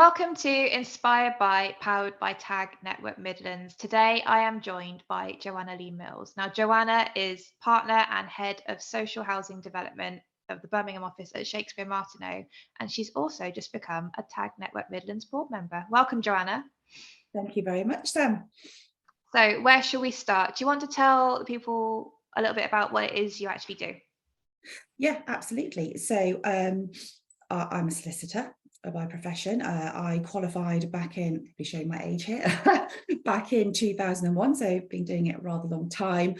Welcome to Inspired by, powered by Tag Network Midlands. Today I am joined by Joanna Lee-Mills. Now, Joanna is partner and head of social housing development of the Birmingham office at Shakespeare Martineau, and she's also just become a Tag Network Midlands board member. Welcome, Joanna. Thank you very much, Sam. So where shall we start? Do you want to tell the people a little bit about what it is you actually do? Yeah, absolutely. So I'm a solicitor by profession. I qualified back in, probably showing my age here, back in 2001. So I've been doing it a rather long time.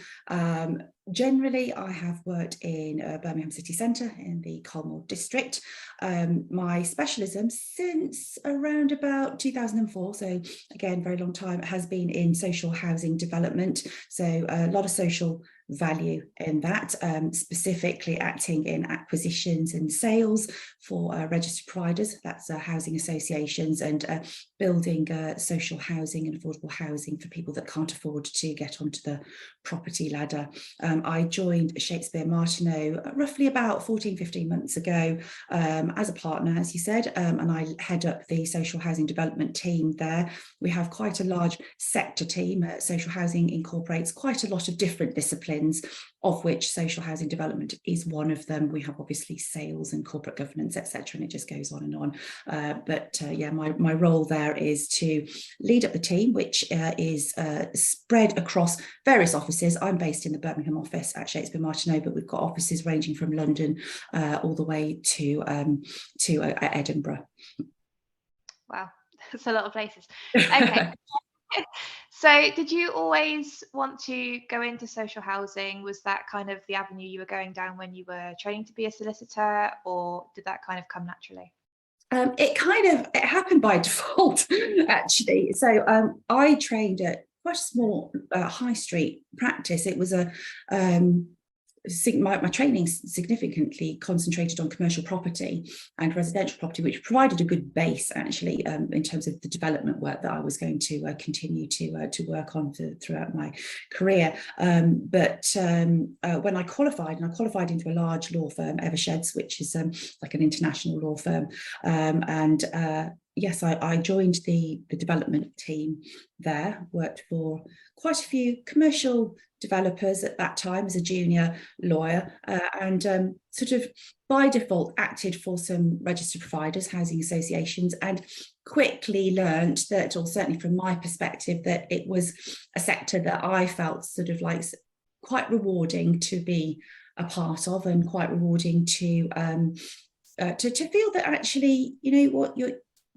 Generally, I have worked in Birmingham city centre in the Colmore district. My specialism since around about 2004, so again, very long time, has been in social housing development. So a lot of social value in that, specifically acting in acquisitions and sales for registered providers, that's housing associations, and building social housing and affordable housing for people that can't afford to get onto the property ladder. I joined Shakespeare Martineau roughly about 15 months ago as a partner, as you said, and I head up the social housing development team there. We have quite a large sector team. Social housing incorporates quite a lot of different disciplines, of which social housing development is one of them. We have obviously sales and corporate governance, etc., and it just goes on and on. Yeah, my role there is to lead up the team, which is spread across various offices. I'm based in the Birmingham office at Shakespeare Martineau, but we've got offices ranging from London all the way to Edinburgh. Wow, that's a lot of places. Okay. So did you always want to go into social housing? Was that kind of the avenue you were going down when you were training to be a solicitor, or did that kind of come naturally? It happened by default, actually. So I trained at quite a small high street practice. It was my training significantly concentrated on commercial property and residential property, which provided a good base, actually, in terms of the development work that I was going to continue to work on throughout my career. When I qualified into a large law firm, Eversheds, which is like an international law firm, yes, I joined the development team there, worked for quite a few commercial developers at that time as a junior lawyer, and sort of by default acted for some registered providers, housing associations, and quickly learned that, or certainly from my perspective, that it was a sector that I felt sort of like quite rewarding to be a part of, and quite rewarding to feel that actually, you know what,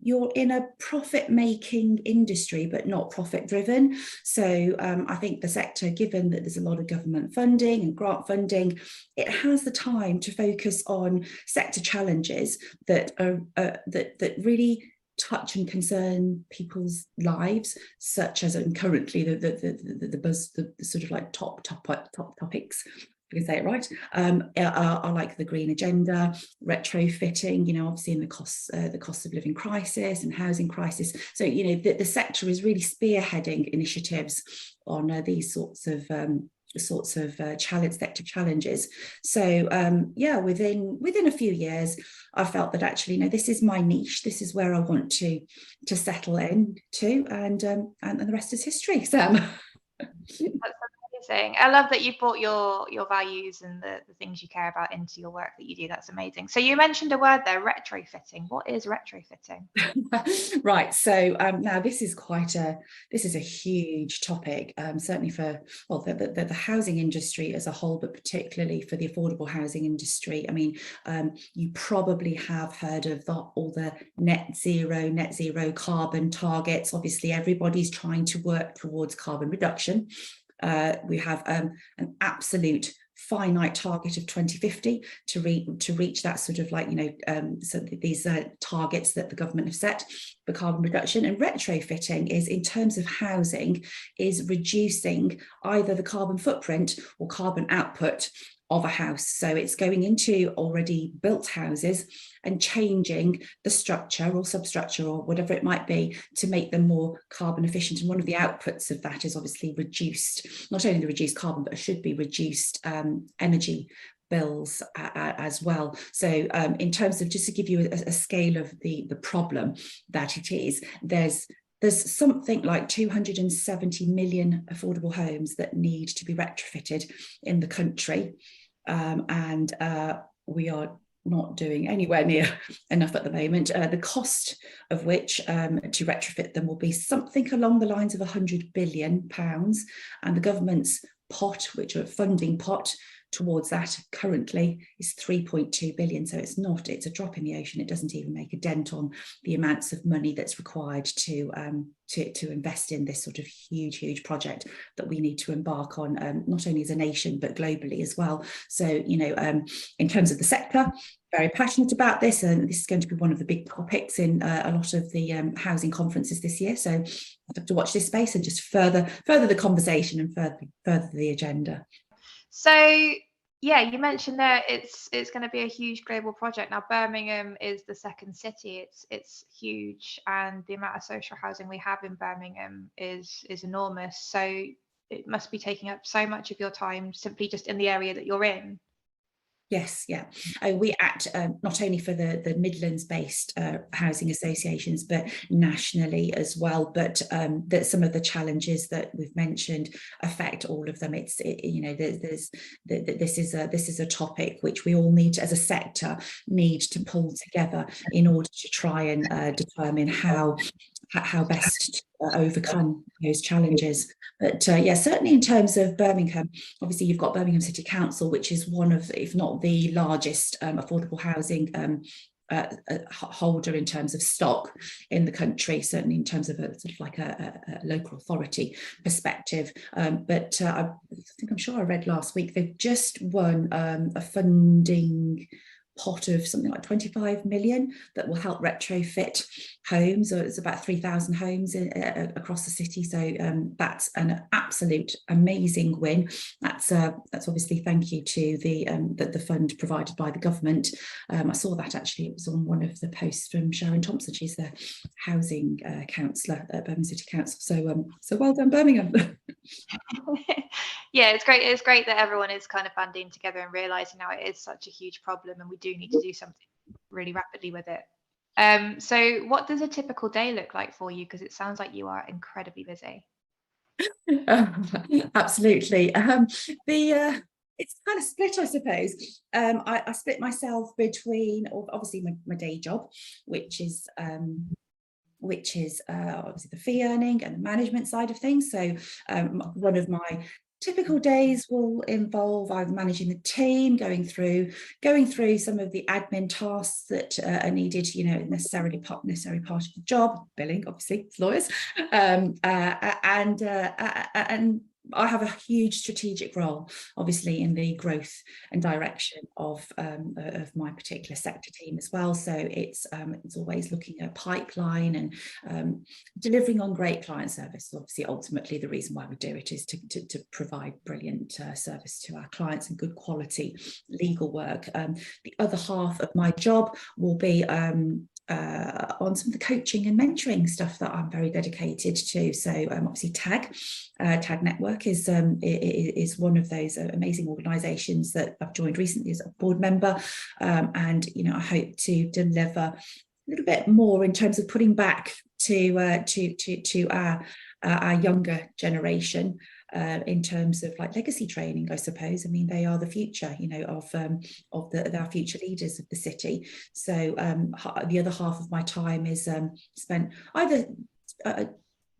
you're in a profit-making industry, but not profit-driven. So I think the sector, given that there's a lot of government funding and grant funding, it has the time to focus on sector challenges that are that really touch and concern people's lives, such as, and currently the sort of like top topics, if I can say it right, are like the green agenda, retrofitting, you know, obviously in the cost of living crisis and housing crisis. So, you know, the sector is really spearheading initiatives on these sorts of sector challenges. So yeah, within a few years, I felt that actually, no, this is my niche. This is where I want to settle into, and the rest is history, Sam. That's amazing. I love that you brought your values and the things you care about into your work that you do. That's amazing. So you mentioned a word there, retrofitting. What is retrofitting? Right. So now this is a huge topic, certainly for, well, the housing industry as a whole, but particularly for the affordable housing industry. I mean, you probably have heard of all the net zero carbon targets. Obviously, everybody's trying to work towards carbon reduction. We have an absolute finite target of 2050 to reach that sort of like, you know, so these targets that the government have set for carbon reduction. And retrofitting is, in terms of housing, is reducing either the carbon footprint or carbon output of a house. So it's going into already built houses and changing the structure or substructure or whatever it might be to make them more carbon efficient. And one of the outputs of that is obviously reduced, not only the reduced carbon, but should be reduced energy bills as well. So in terms of, just to give you a scale of the problem that it is, there's something like 270 million affordable homes that need to be retrofitted in the country. And we are not doing anywhere near enough at the moment. The cost of which to retrofit them will be something along the lines of £100 billion. And the government's pot, which are funding pot towards that currently, is 3.2 billion. So it's a drop in the ocean. It doesn't even make a dent on the amounts of money that's required to invest in this sort of huge project that we need to embark on, not only as a nation but globally as well. So in terms of the sector, very passionate about this, and this is going to be one of the big topics in a lot of the housing conferences this year. So I'd have to watch this space and just further the conversation and further the agenda. So yeah, you mentioned there it's going to be a huge global project. Now Birmingham is the second city. It's huge, and the amount of social housing we have in Birmingham is enormous. So it must be taking up so much of your time simply just in the area that you're in. Yes, yeah. We act not only for the Midlands-based housing associations, but nationally as well. But that some of the challenges that we've mentioned affect all of them. This is a topic which we all need, as a sector, need to pull together in order to try and determine how best to overcome those challenges. But yeah, certainly in terms of Birmingham, obviously you've got Birmingham City Council, which is one of, if not the largest affordable housing holder in terms of stock in the country, certainly in terms of a sort of like a local authority perspective. But I'm sure I read last week they've just won a funding pot of something like 25 million that will help retrofit homes. It's about 3,000 homes across the city. So that's an absolute amazing win. That's obviously thank you to the fund provided by the government. I saw that actually, it was on one of the posts from Sharon Thompson. She's the housing councillor at Birmingham City Council. So well done, Birmingham. Yeah, it's great. It's great that everyone is kind of banding together and realising now it is such a huge problem, and we do need to do something really rapidly with it. So what does a typical day look like for you? Because it sounds like you are incredibly busy. Absolutely. It's kind of split, I suppose. I split myself between obviously my day job, which is obviously the fee earning and the management side of things. So one of my typical days will involve either managing the team, going through some of the admin tasks that are needed, necessary part of the job, billing, obviously, it's lawyers, and I have a huge strategic role, obviously, in the growth and direction of my particular sector team as well. So it's always looking at pipeline and delivering on great client service. Obviously, ultimately, the reason why we do it is to provide brilliant service to our clients and good quality legal work. The other half of my job will be on some of the coaching and mentoring stuff that I'm very dedicated to. So obviously TAG Network is one of those amazing organisations that I've joined recently as a board member, and I hope to deliver a little bit more in terms of putting back to our younger generation in terms of like legacy training, I suppose. I mean, they are the future, of our future leaders of the city. So the other half of my time is spent either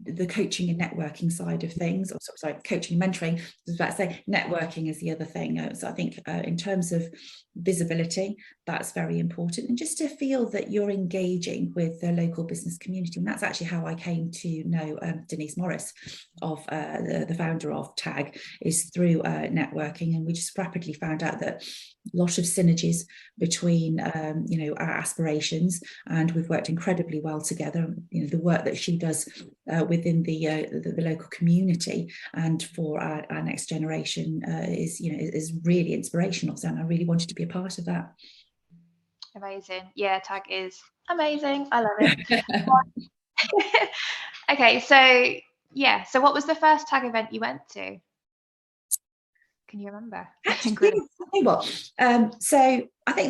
the coaching and networking side of things, or sorry, coaching and mentoring. I was about to say networking is the other thing. So I think in terms of visibility, that's very important, and just to feel that you're engaging with the local business community. And that's actually how I came to know Denise Morris, of the founder of TAG, is through networking, and we just rapidly found out that a lot of synergies between our aspirations, and we've worked incredibly well together. The work that she does within the local community, and for our next generation is really inspirational. So I really wanted to be a part of that. Amazing. Yeah, tag is amazing. I love it. Okay, so what was the first tag event you went to? Can you remember? Incredible. So I think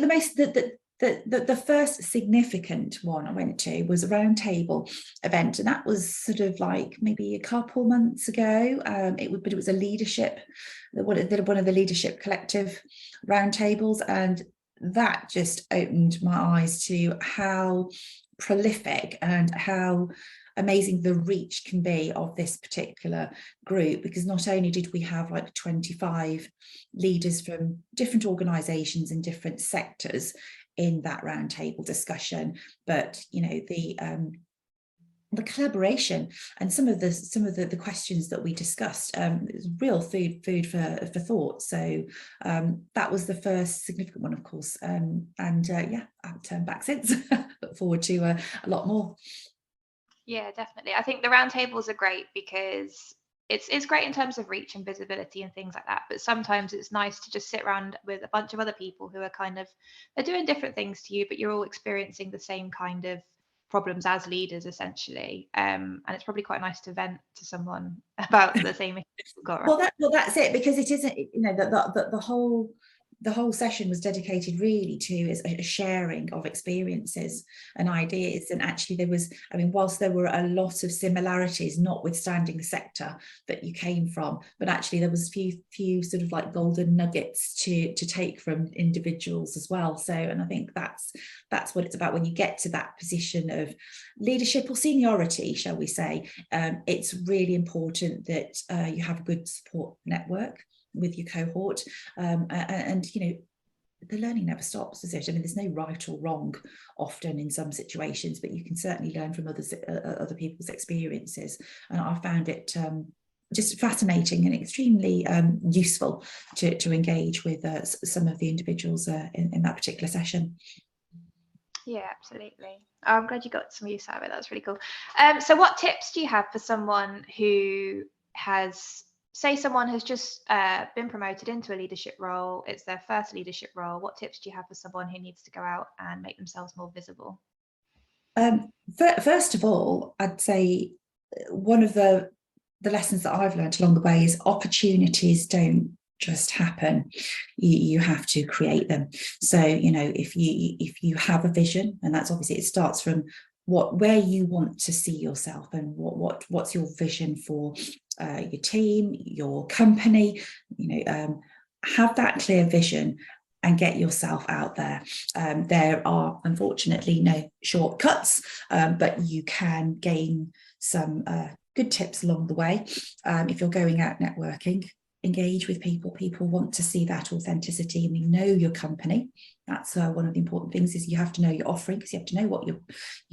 the first significant one I went to was a round table event, and that was sort of like maybe a couple months ago. But it was a leadership, one of the leadership collective roundtables, and that just opened my eyes to how prolific and how amazing the reach can be of this particular group, because not only did we have like 25 leaders from different organizations in different sectors in that roundtable discussion, but the collaboration and some of the questions that we discussed, is real food for thought. So that was the first significant one, of course, and yeah, I've turned back since. Look forward to a lot more. Yeah, definitely. I think the roundtables are great because it's great in terms of reach and visibility and things like that. But sometimes it's nice to just sit around with a bunch of other people who are they're doing different things to you, but you're all experiencing the same kind of problems as leaders, essentially. And it's probably quite nice to vent to someone about the same issues you've got. Right? Well, that's it, because it isn't, the whole session was dedicated really to a sharing of experiences and ideas. And actually there was, whilst there were a lot of similarities, notwithstanding the sector that you came from, but actually there was few sort of like golden nuggets to take from individuals as well. So, and I think that's what it's about when you get to that position of leadership or seniority, shall we say. It's really important that you have a good support network with your cohort, and the learning never stops, does it? There's no right or wrong often in some situations, but you can certainly learn from other people's experiences, and I found it just fascinating and extremely useful to engage with some of the individuals in that particular session. Yeah, absolutely. Oh, I'm glad you got some use out of it. That's really cool. So what tips do you have for someone who someone has just been promoted into a leadership role, it's their first leadership role. What tips do you have for someone who needs to go out and make themselves more visible? First of all, I'd say one of the lessons that I've learned along the way is opportunities don't just happen. You have to create them. So, if you have a vision, and that's obviously, it starts from where you want to see yourself, and what's your vision for your team, your company, have that clear vision and get yourself out there. There are unfortunately no shortcuts, but you can gain some good tips along the way. If you're going out networking, engage with people. People want to see that authenticity, and you know your company. That's one of the important things, is you have to know your offering, because you have to know what you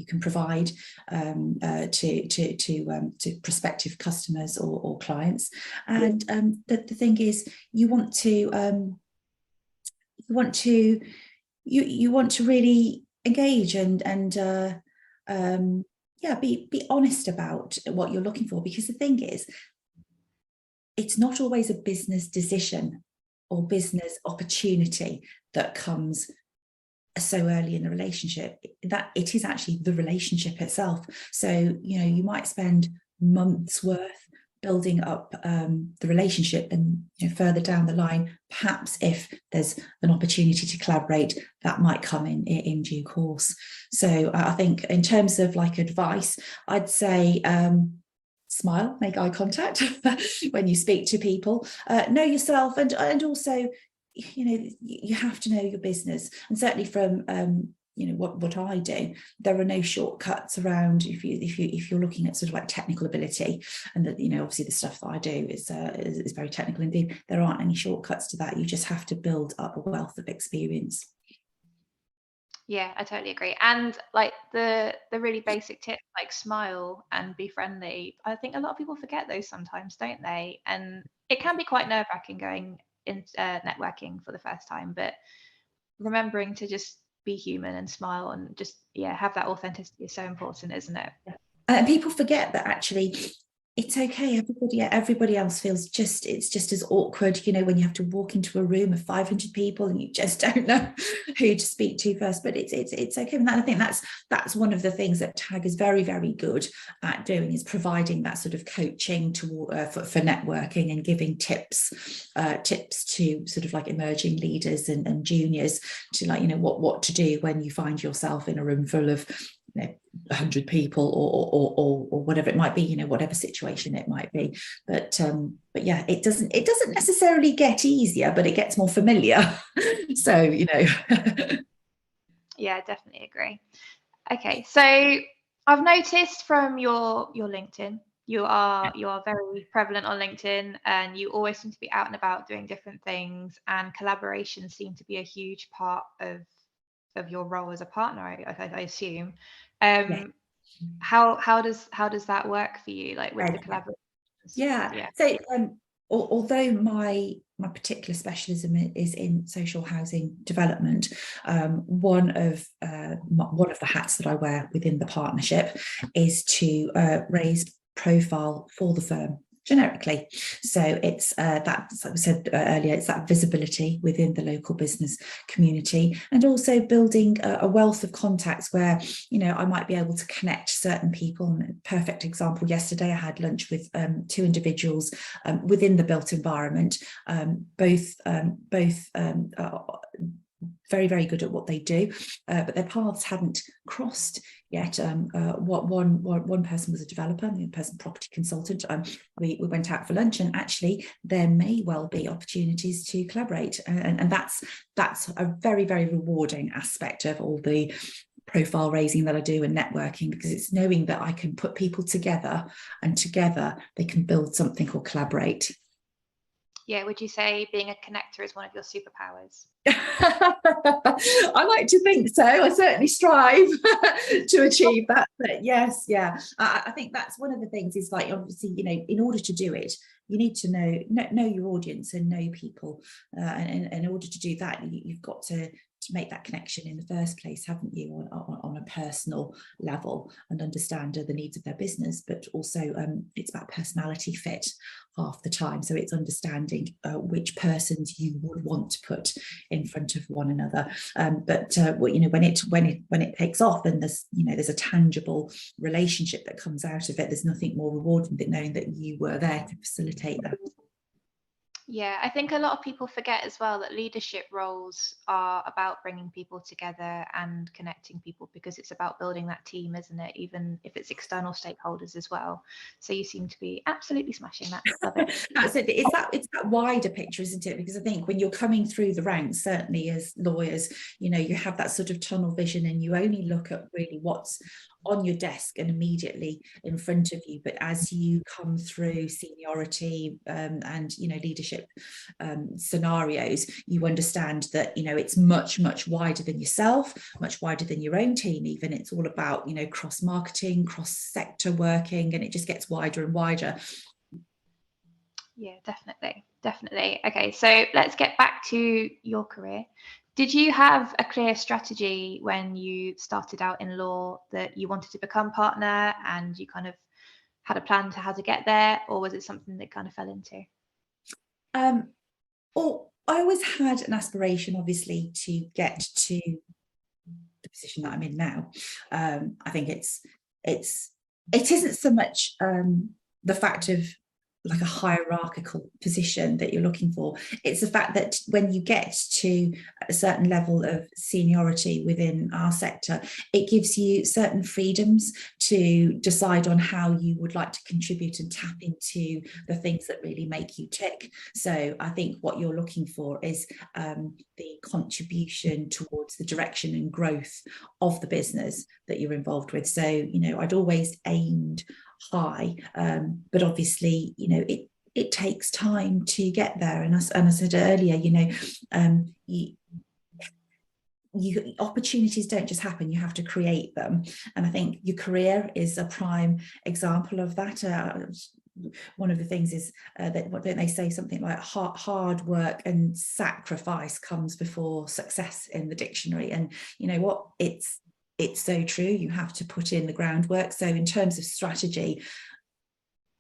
can provide to prospective customers or clients. And the thing is, you want to really engage and be honest about what you're looking for, because the thing is, it's not always a business decision or business opportunity that comes so early in the relationship, that it is actually the relationship itself. So, you might spend months worth building up the relationship, and further down the line, perhaps if there's an opportunity to collaborate, that might come in due course. So I think in terms of like advice, I'd say smile, make eye contact when you speak to people, know yourself, and also you have to know your business. And certainly from what I do, there are no shortcuts around if you're looking at sort of like technical ability, and that obviously the stuff that I do is very technical indeed. There aren't any shortcuts to that. You just have to build up a wealth of experience. Yeah, I totally agree. And like the really basic tips, like smile and be friendly, I think a lot of people forget those sometimes, don't they? And it can be quite nerve-wracking going in networking for the first time, but remembering to just be human and smile and just have that authenticity is so important, isn't it? And people forget that actually it's okay. Everybody else feels it's just as awkward, you know, when you have to walk into a room of 500 people and you just don't know who to speak to first. But it's okay. And I think that's one of the things that TAG is very, very good at doing, is providing that sort of coaching for networking and giving tips to sort of like emerging leaders and juniors to, like, you know, what to do when you find yourself in a room full of 100 people or whatever it might be, you know, whatever situation it might be. But yeah, it doesn't necessarily get easier, but it gets more familiar. So, you know. Yeah, definitely agree. Okay, so I've noticed from your LinkedIn, you are very prevalent on LinkedIn, and you always seem to be out and about doing different things, and collaboration seem to be a huge part of your role as a partner, I assume. Yeah. How does that work for you, like with the collaboration? Yeah. So although my particular specialism is in social housing development, one of the hats that I wear within the partnership is to raise profile for the firm generically. So it's that, as I said earlier, it's that visibility within the local business community, and also building a wealth of contacts where, you know, I might be able to connect certain people. And a perfect example, yesterday I had lunch with two individuals within the built environment, both very, very good at what they do, but their paths hadn't crossed yet. One person was a developer, and the other person property consultant. We went out for lunch, and actually there may well be opportunities to collaborate, and that's a very, very rewarding aspect of all the profile raising that I do and networking, because it's knowing that I can put people together, and together they can build something or collaborate. Yeah, would you say being a connector is one of your superpowers? I like to think so. I certainly strive to achieve that. But yes, yeah, I think that's one of the things, is like, obviously, you know, in order to do it, you need to know your audience and know people, and in order to do that, you've got to make that connection in the first place, haven't you, on a personal level, and understand the needs of their business. But also it's about personality fit half the time, so it's understanding which persons you would want to put in front of one another. But you know, when it takes off, and there's a tangible relationship that comes out of it, there's nothing more rewarding than knowing that you were there to facilitate that. Yeah, I think a lot of people forget as well that leadership roles are about bringing people together and connecting people, because it's about building that team, isn't it? Even if it's external stakeholders as well. So you seem to be absolutely smashing that. Love it. That's it. It's that wider picture, isn't it? Because I think when you're coming through the ranks, certainly as lawyers, you know, you have that sort of tunnel vision, and you only look at really what's on your desk and immediately in front of you. But as you come through seniority and, you know, leadership scenarios, you understand that, you know, it's much, much wider than yourself, much wider than your own team even. It's all about, you know, cross marketing, cross sector working, and it just gets wider and wider. Yeah, definitely. Okay, so let's get back to your career. Did you have a clear strategy when you started out in law that you wanted to become partner, and you kind of had a plan to how to get there, or was it something that kind of fell into? Well, I always had an aspiration, obviously, to get to the position that I'm in now. I think it isn't so much the fact of like a hierarchical position that you're looking for. It's the fact that when you get to a certain level of seniority within our sector, it gives you certain freedoms to decide on how you would like to contribute and tap into the things that really make you tick. So I think what you're looking for is the contribution towards the direction and growth of the business that you're involved with. So, you know, I'd always aimed high, but obviously, you know, it takes time to get there, and as I said earlier, you know, opportunities don't just happen, you have to create them, and I think your career is a prime example of that. One of the things is that, what don't they say, something like hard work and sacrifice comes before success in the dictionary, and you know what, it's it's so true. You have to put in the groundwork. So in terms of strategy,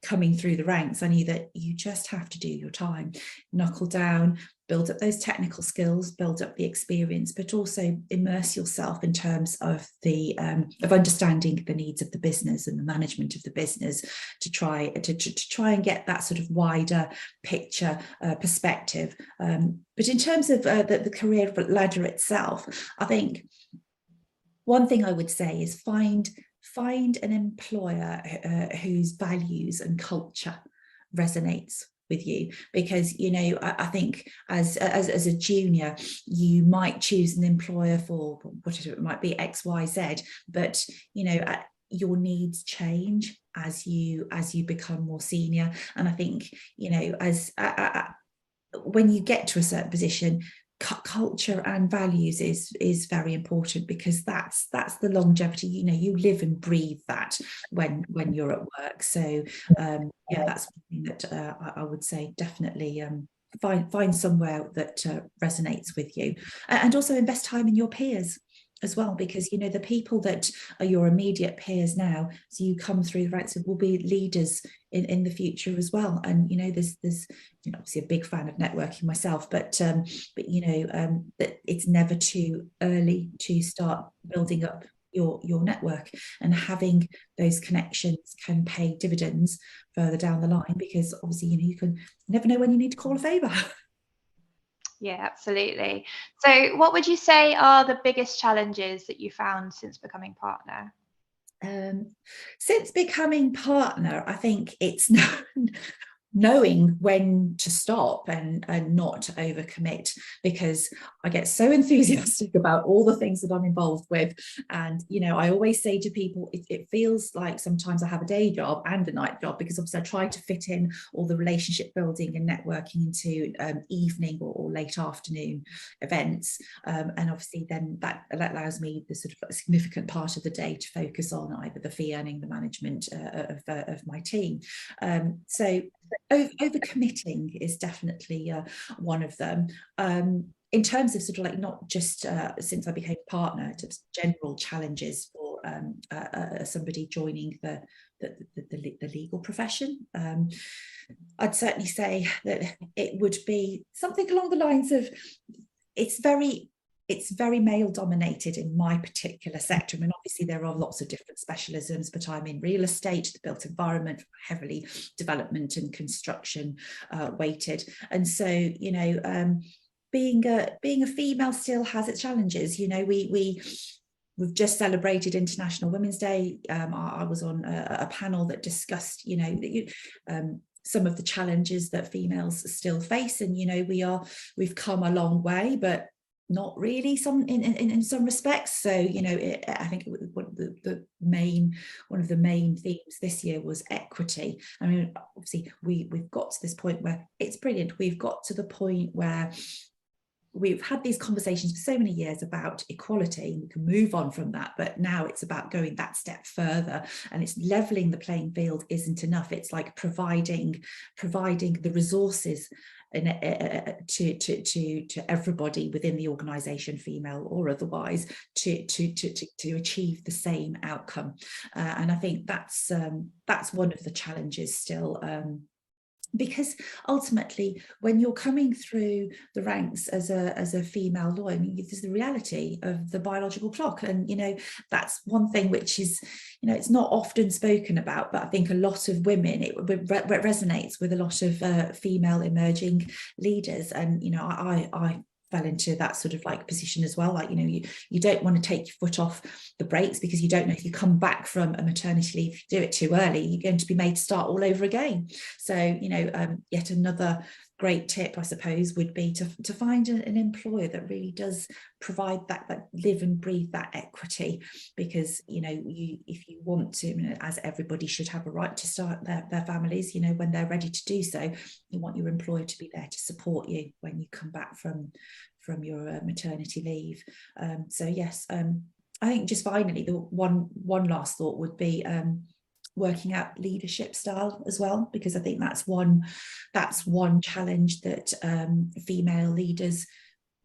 coming through the ranks, I knew that you just have to do your time, knuckle down, build up those technical skills, build up the experience, but also immerse yourself in terms of the of understanding the needs of the business and the management of the business, to try and get that sort of wider picture perspective. But in terms of the career ladder itself, I think one thing I would say is find an employer whose values and culture resonates with you, because I think as a junior you might choose an employer for whatever it might be, XYZ, but your needs change as you become more senior. And I think as when you get to a certain position, culture and values is very important, because that's the longevity. You live and breathe that when you're at work. So that's something that I would say definitely find somewhere that resonates with you, and also invest time in your peers as well, because the people that are your immediate peers now, so you come through the ranks, will be leaders in the future as well. And there's obviously a big fan of networking myself, but that it's never too early to start building up your network, and having those connections can pay dividends further down the line, because obviously you can never know when you need to call a favor. Yeah, absolutely. So what would you say are the biggest challenges that you found since becoming partner? Since becoming partner, I think it's knowing when to stop and not to overcommit, because I get so enthusiastic about all the things that I'm involved with. And I always say to people, it feels like sometimes I have a day job and a night job, because obviously I try to fit in all the relationship building and networking into evening or late afternoon events, and obviously then that allows me the sort of significant part of the day to focus on either the fee earning, the management of my team. So overcommitting is definitely one of them. In terms of sort of like not just since I became a partner, just general challenges for somebody joining the legal profession. I'd certainly say that it would be something along the lines of it's very male dominated in my particular sector. I mean, obviously there are lots of different specialisms, but I'm in real estate, the built environment, heavily development and construction weighted. And so, being a female still has its challenges. We've just celebrated International Women's Day. I was on a panel that discussed, some of the challenges that females still face. And, we've come a long way, but not really in some respects. So I think one of the main themes this year was equity. I mean, obviously we've got to this point where it's brilliant. We've got to the point where we've had these conversations for so many years about equality. We can move on from that, but now it's about going that step further, and it's leveling the playing field isn't enough. It's like providing the resources to everybody within the organization, female or otherwise, to achieve the same outcome. And I think that's one of the challenges still. Because ultimately, when you're coming through the ranks as a female lawyer, I mean, there's the reality of the biological clock, and that's one thing which is, it's not often spoken about, but I think a lot of women, it resonates with a lot of female emerging leaders. And I fell into that sort of like position as well. Like, you don't want to take your foot off the brakes, because you don't know if you come back from a maternity leave, if you do it too early, you're going to be made to start all over again. So, yet another great tip, I suppose, would be to find an employer that really does provide that live and breathe that equity, because if you want to, as everybody should have a right to start their families, when they're ready to do so, you want your employer to be there to support you when you come back from your maternity leave. So yes, I think just finally, the one last thought would be working out leadership style as well, because I think that's one challenge that female leaders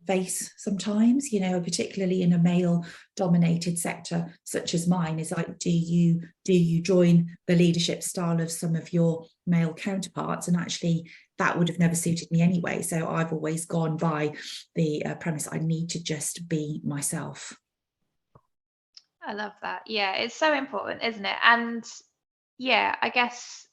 face sometimes, you know, particularly in a male dominated sector such as mine, is like, do you join the leadership style of some of your male counterparts? And actually that would have never suited me anyway. So I've always gone by the premise I need to just be myself. I love that. Yeah, it's so important, isn't it? And yeah, I guess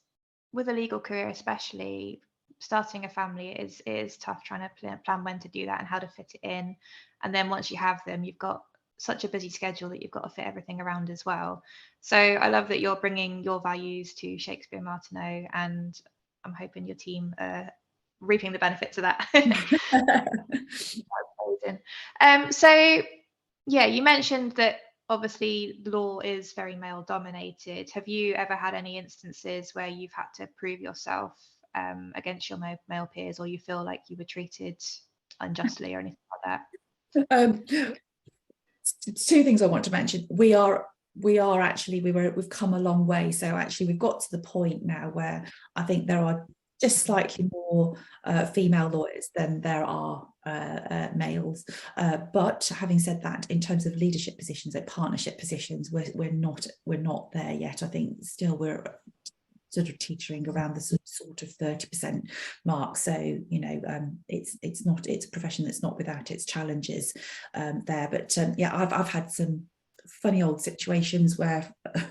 with a legal career, especially starting a family, is tough trying to plan when to do that and how to fit it in. And then once you have them, you've got such a busy schedule that you've got to fit everything around as well. So I love that you're bringing your values to Shakespeare Martineau, and I'm hoping your team are reaping the benefits of that. So yeah, you mentioned that obviously law is very male dominated. Have you ever had any instances where you've had to prove yourself against your male peers, or you feel like you were treated unjustly or anything like that? Two things I want to mention. We've come a long way. So actually we've got to the point now where I think there are just slightly more female lawyers than there are males. But having said that, in terms of leadership positions, like partnership positions, we're not there yet. I think still we're sort of teetering around the sort of 30% mark. So, you know, it's a profession that's not without its challenges there. But yeah, I've had some funny old situations where I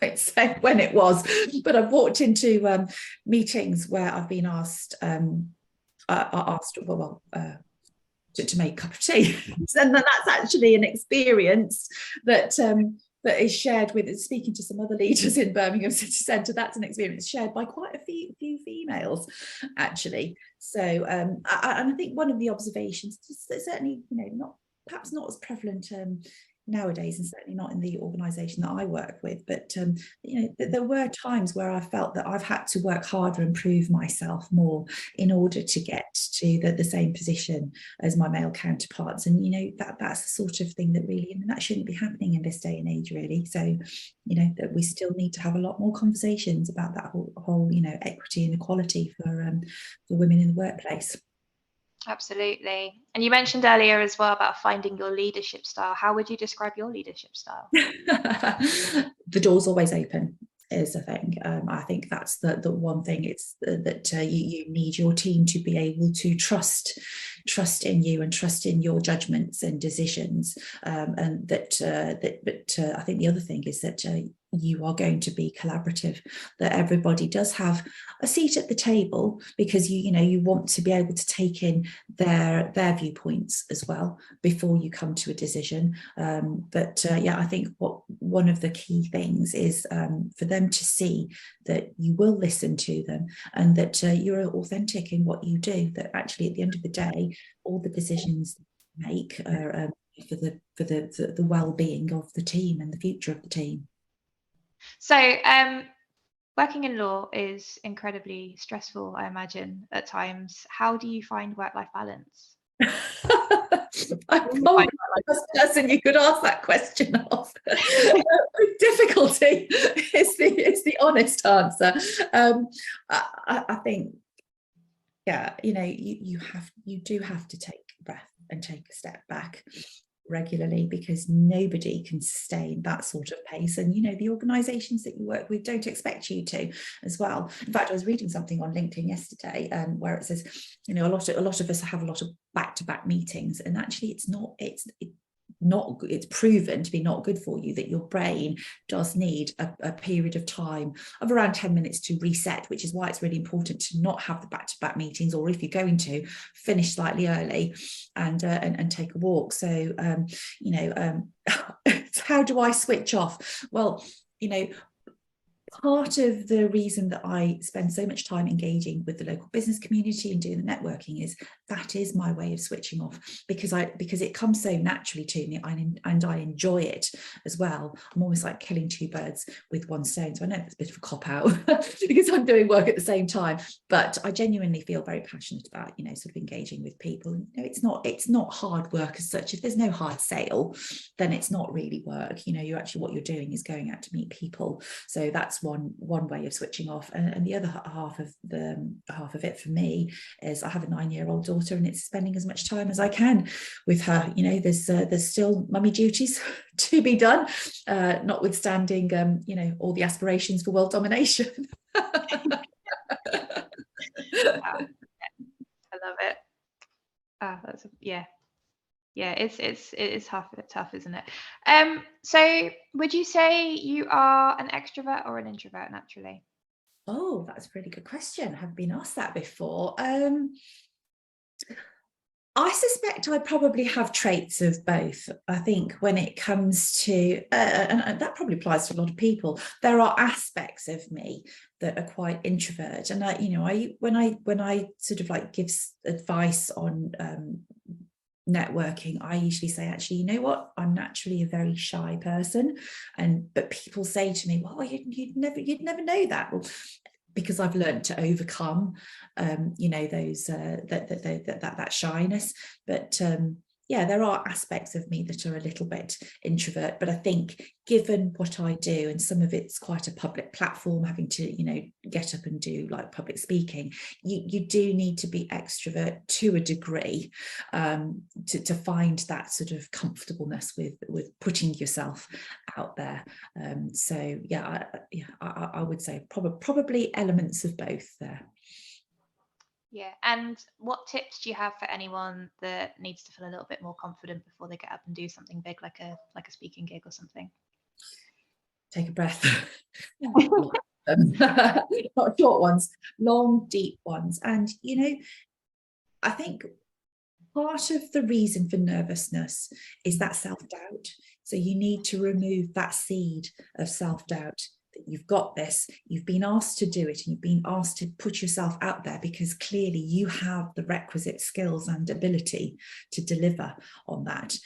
won't say when it was, but I've walked into meetings where I've been asked to make a cup of tea. And that's actually an experience that that is shared with, speaking to some other leaders in Birmingham city centre, that's an experience shared by quite a few females, actually. So and I think one of the observations, certainly, you know, perhaps not as prevalent nowadays, and certainly not in the organisation that I work with, but you know, there were times where I felt that I've had to work harder and prove myself more in order to get to the same position as my male counterparts. And you know, that's the sort of thing that really, I mean, that shouldn't be happening in this day and age, really. So you know, that we still need to have a lot more conversations about that whole you know, equity and equality for women in the workplace. Absolutely. And you mentioned earlier as well about finding your leadership style. How would you describe your leadership style? The door's always open is the thing. I think that's the one thing. It's that you need your team to be able to trust in you and trust in your judgments and decisions. And but I think the other thing is that you are going to be collaborative, that everybody does have a seat at the table, because you know, you want to be able to take in their viewpoints as well before you come to a decision. But yeah, I think one of the key things is for them to see that you will listen to them, and that you're authentic in what you do, that actually at the end of the day all the decisions you make are for the well-being of the team and the future of the team. So working in law is incredibly stressful, I imagine, at times. How do you find work-life balance? I'm probably the first person you could ask that question of. Difficulty is the honest answer. I think, yeah, you know, you do have to take a breath and take a step back regularly, because nobody can sustain that sort of pace. And you know, the organizations that you work with don't expect you to as well. In fact, I was reading something on LinkedIn yesterday where it says, you know, a lot of us have a lot of back-to-back meetings, and actually it's proven to be not good for you, that your brain does need a period of time of around 10 minutes to reset, which is why it's really important to not have the back-to-back meetings, or if you're going to, finish slightly early and take a walk. So you know, how do I switch off? Well, you know, part of the reason that I spend so much time engaging with the local business community and doing the networking is that is my way of switching off, because it comes so naturally to me, and I enjoy it as well. I'm almost like killing two birds with one stone. So I know it's a bit of a cop out because I'm doing work at the same time, but I genuinely feel very passionate about, you know, sort of engaging with people. You know, it's not hard work as such. If there's no hard sale, then it's not really work. You know, what you're doing is going out to meet people. So that's one way of switching off. And the other half of it for me is I have a 9-year-old daughter, and it's spending as much time as I can with her. You know, there's still mummy duties to be done, notwithstanding all the aspirations for world domination. I love it. It's tough, isn't it? So would you say you are an extrovert or an introvert naturally? Oh, that's a really good question. I haven't been asked that before. I suspect I probably have traits of both. I think when it comes to, and that probably applies to a lot of people, there are aspects of me that are quite introvert. And when I sort of like give advice on networking, I usually say, actually, you know what, I'm naturally a very shy person, but people say to me, well, you'd never know that. Well, because I've learned to overcome those that shyness. But there are aspects of me that are a little bit introvert, but I think given what I do, and some of it's quite a public platform, having to get up and do like public speaking, you do need to be extrovert to a degree to find that sort of comfortableness with putting yourself out there. I would say probably elements of both there. Yeah. And what tips do you have for anyone that needs to feel a little bit more confident before they get up and do something big, like a speaking gig or something? Take a breath. Not short ones, long, deep ones. And I think part of the reason for nervousness is that self-doubt. So you need to remove that seed of self-doubt. You've got this, you've been asked to do it, and you've been asked to put yourself out there because clearly you have the requisite skills and ability to deliver on that.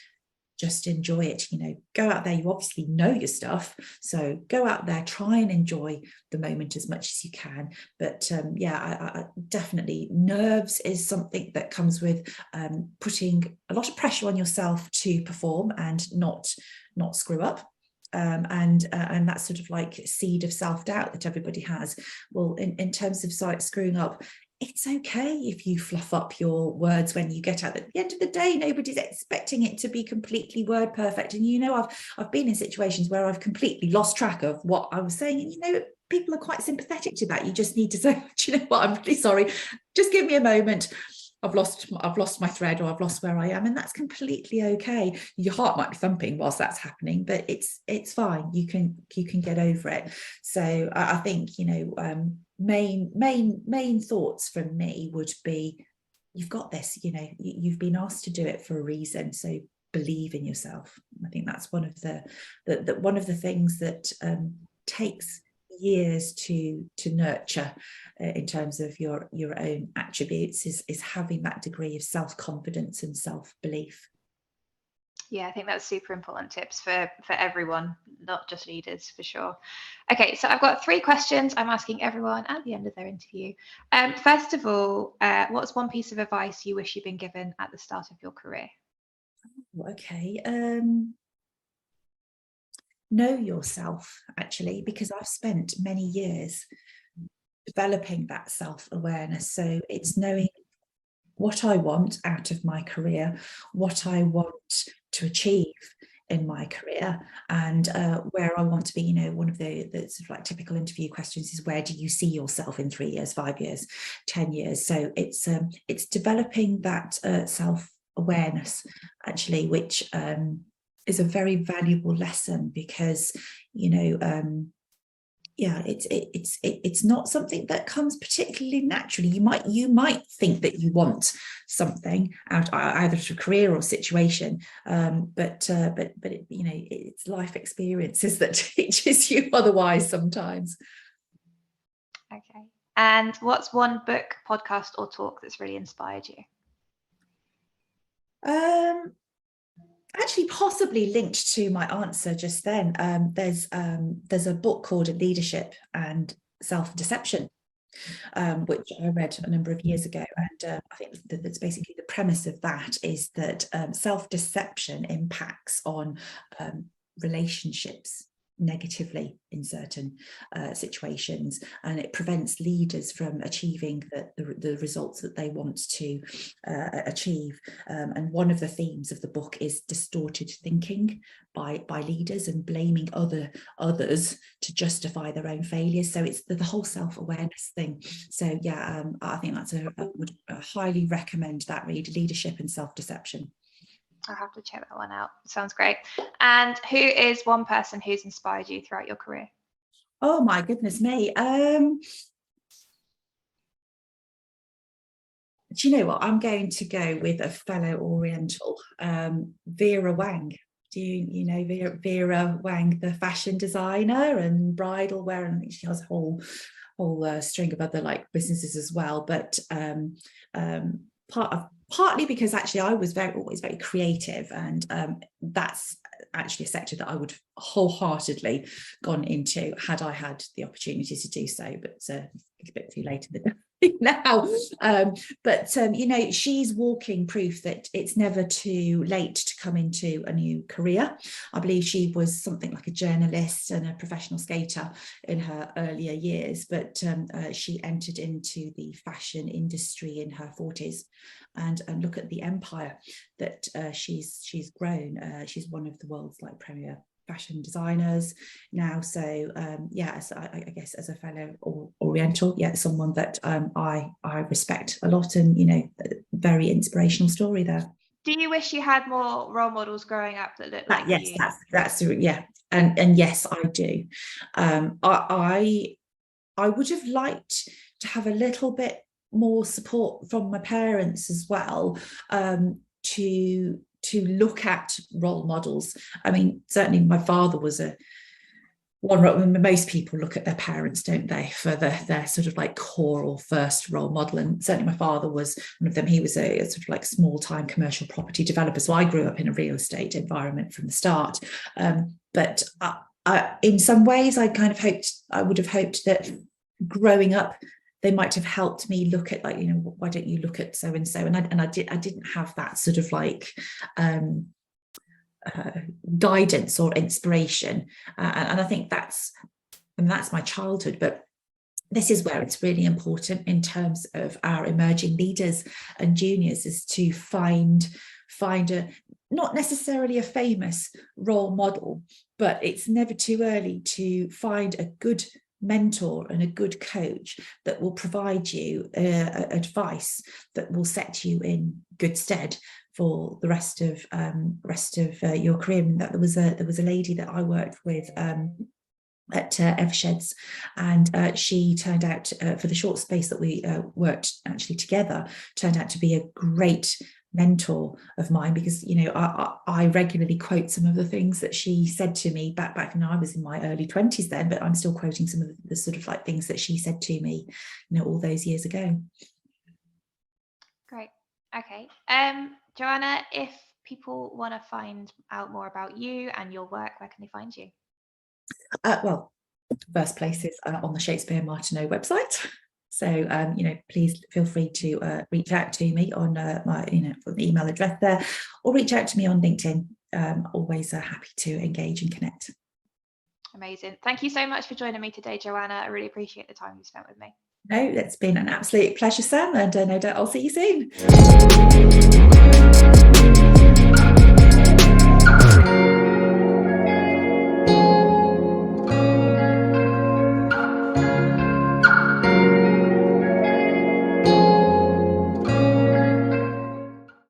Just enjoy it, go out there. You obviously know your stuff, so go out there, try and enjoy the moment as much as you can. But I definitely, nerves is something that comes with putting a lot of pressure on yourself to perform and not screw up. And that sort of like seed of self-doubt that everybody has. Well, in terms of screwing up, it's okay if you fluff up your words when you get out. At the end of the day, nobody's expecting it to be completely word perfect. And I've been in situations where I've completely lost track of what I was saying, and people are quite sympathetic to that. You just need to say, do you know what, I'm really sorry, just give me a moment. I've lost my thread, or I've lost where I am, and that's completely okay. Your heart might be thumping whilst that's happening, but it's fine. You can get over it. So I think main thoughts from me would be, you've got this. You've been asked to do it for a reason, so believe in yourself. I think that's one of the things that takes years to nurture in terms of your own attributes, is having that degree of self-confidence and self-belief. Yeah, I think that's super important tips for everyone, not just leaders, for sure. Okay, so I've got 3 questions I'm asking everyone at the end of their interview. First of all, what's one piece of advice you wish you'd been given at the start of your career? Okay. Know yourself, actually, because I've spent many years developing that self-awareness. So it's knowing what I want out of my career, what I want to achieve in my career, and where I want to be. One of the sort of like typical interview questions is, where do you see yourself in 3 years, 5 years, 10 years? So it's developing that self-awareness, actually, which is a very valuable lesson, because it's not something that comes particularly naturally. You might think that you want something out either of a career or situation, but it's life experiences that teaches you otherwise sometimes. Okay. And what's one book, podcast, or talk that's really inspired you? Actually, possibly linked to my answer just then, there's a book called Leadership and Self-Deception, which I read a number of years ago, and I think that's basically the premise of that is that self-deception impacts on relationships negatively in certain situations, and it prevents leaders from achieving the results that they want to achieve. And one of the themes of the book is distorted thinking by leaders and blaming others to justify their own failures. So it's the whole self-awareness thing. So yeah, I think that's I would highly recommend that read, Leadership and Self-Deception. I'll have to check that one out. Sounds great. And who is one person who's inspired you throughout your career? Oh my goodness me. Do you know what? I'm going to go with a fellow Oriental, Vera Wang. Do you know Vera Wang, the fashion designer and bridal wear? And I think she has a whole string of other like businesses as well. But partly because actually I was always very creative, and that's actually a sector that I would wholeheartedly gone into had I had the opportunity to do so, but it's a bit too late in the day now. But you know, she's walking proof that it's never too late to come into a new career. I believe she was something like a journalist and a professional skater in her earlier years, but she entered into the fashion industry in her 40s, and look at the empire that she's grown. She's one of the world's like premier fashion designers now. So yeah, so I guess as a fellow Oriental, yeah, someone that I respect a lot, and you know, very inspirational story there. Do you wish you had more role models growing up that looked like yes, you? that's yeah, and yes, I do. I would have liked to have a little bit more support from my parents as well, to look at role models. I mean, certainly my father was most people look at their parents, don't they, for their sort of like core or first role model. And certainly my father was one of them. He was a sort of like small-time commercial property developer. So I grew up in a real estate environment from the start. But in some ways, I would have hoped that growing up, they might have helped me look at, like, you know, why don't you look at so and so? And I didn't have that sort of like guidance or inspiration, and I think that's my childhood. But this is where it's really important in terms of our emerging leaders and juniors, is to find a, not necessarily a famous role model, but it's never too early to find a good mentor and a good coach that will provide you advice that will set you in good stead for the rest of your career. And that there was a lady that I worked with at Eversheds, and she turned out, for the short space that we worked actually together, turned out to be a great mentor of mine, because, you know, I regularly quote some of the things that she said to me back when I was in my early 20s then, but I'm still quoting some of the sort of like things that she said to me, you know, all those years ago. Great. Okay. Joanna, if people want to find out more about you and your work, where can they find you? Well, first place is on the Shakespeare Martineau website. So, you know, please feel free to reach out to me on my, you know, email address there, or reach out to me on LinkedIn. Always happy to engage and connect. Amazing. Thank you so much for joining me today, Joanna. I really appreciate the time you spent with me. No, it's been an absolute pleasure, Sam, and no doubt I'll see you soon.